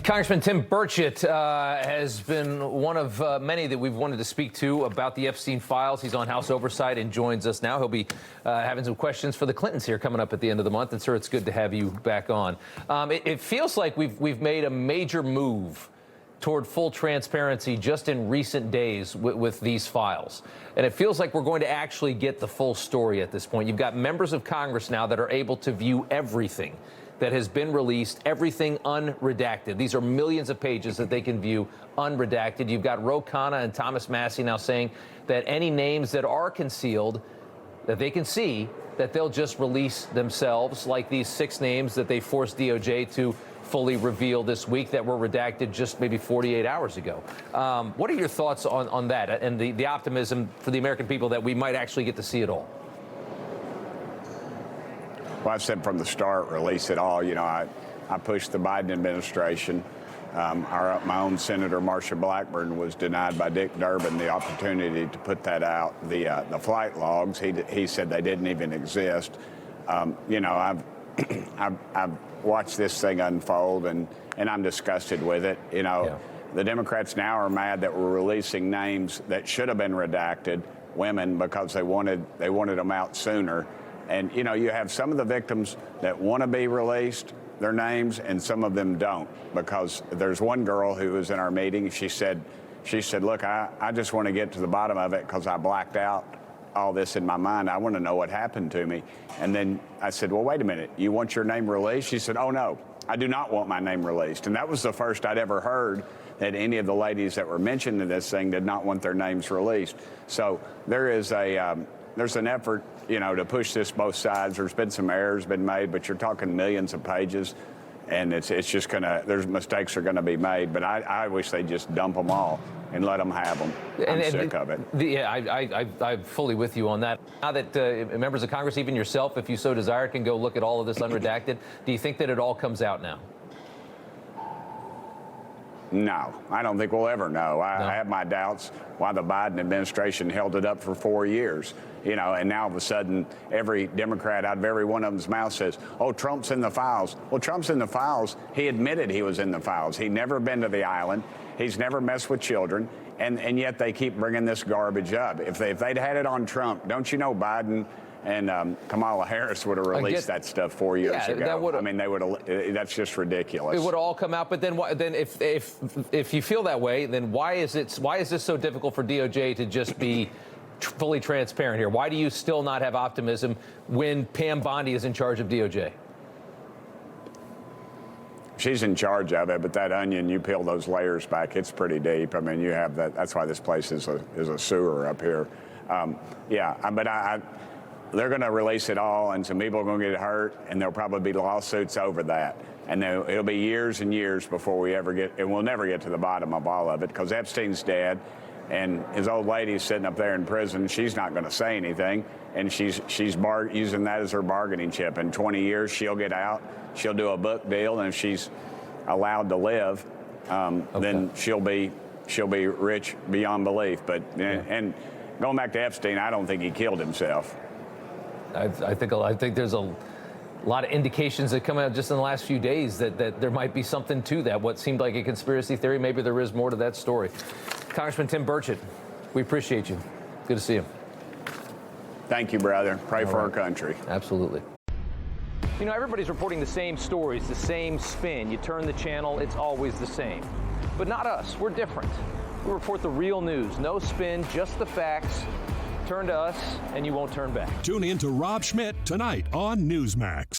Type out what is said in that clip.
Congressman Tim Burchett has been one of many that we've wanted to speak to about the Epstein files. He's on House Oversight and joins us now. He'll be having some questions for the Clintons here coming up at the end of the month. And, sir, it's good to have you back on. It feels like we've made a major move toward full transparency just in recent days with these files. And it feels like we're going to actually get the full story at this point. You've got members of Congress now that are able to view everything that has been released, everything unredacted. These are millions of pages that they can view unredacted. You've got Ro Khanna and Thomas Massie now saying that any names that are concealed, that they can see, that they'll just release themselves, like these 6 names that they forced DOJ to fully reveal this week that were redacted just maybe 48 hours ago. What are your thoughts on that and the optimism for the American people that we might actually get to see it all? Well, I've said from the start, release it all. You know, I pushed the Biden administration. My own Senator Marsha Blackburn was denied by Dick Durbin the opportunity to put that out. The flight logs, he said they didn't even exist. You know, I've watched this thing unfold, and I'm disgusted with it. You know, yeah. The Democrats now are mad that we're releasing names that should have been redacted, women, because they wanted them out sooner. And, you know, you have some of the victims that want to be released, their names, and some of them don't. Because there's one girl who was in our meeting. She said, look, I just want to get to the bottom of it because I blacked out all this in my mind. I want to know what happened to me. And then I said, well, wait a minute. You want your name released? She said, oh, no, I do not want my name released. And that was the first I'd ever heard that any of the ladies that were mentioned in this thing did not want their names released. So there is there's an effort, you know, to push this both sides. There's been some errors been made, but you're talking millions of pages, and it's just there's mistakes are gonna be made. But I wish they'd just dump them all and let them have them. I'm sick of it. Yeah, I'm fully with you on that. Now that members of Congress, even yourself, if you so desire, can go look at all of this unredacted, do you think that it all comes out now? No, I don't think we'll ever know. I have my doubts why the Biden administration held it up for 4 years. You know, and now all of a sudden, every Democrat out of every one of them's mouth says, oh, Trump's in the files. Well, Trump's in the files. He admitted he was in the files. He'd never been to the island. He's never messed with children. And yet they keep bringing this garbage up. If they'd had it on Trump, don't you know Biden and Kamala Harris would have released that stuff 4 years ago. I mean, they would have. That's just ridiculous. It would all come out. But then if you feel that way, then why is this so difficult for DOJ to just be fully transparent here? Why do you still not have optimism when Pam Bondi is in charge of DOJ? She's in charge of it, but that onion, you peel those layers back, it's pretty deep. I mean, you have that. That's why this place is a sewer up here. But they're going to release it all, and some people are going to get hurt, and there'll probably be lawsuits over that. And it'll be years and years before we ever get, and we'll never get to the bottom of all of it, because Epstein's dead, and his old lady's sitting up there in prison. She's not going to say anything, and she's using that as her bargaining chip. In 20 years, she'll get out, she'll do a book deal, and if she's allowed to live, then she'll be rich beyond belief. But and going back to Epstein, I don't think he killed himself. I think there's a lot of indications that come out just in the last few days that there might be something to that. What seemed like a conspiracy theory, maybe there is more to that story. Congressman Tim Burchett, we appreciate you. Good to see you. Thank you, brother. Pray for our country. Absolutely. You know, everybody's reporting the same stories, the same spin. You turn the channel, it's always the same. But not us. We're different. We report the real news. No spin, just the facts. Turn to us, and you won't turn back. Tune in to Rob Schmitt Tonight on Newsmax.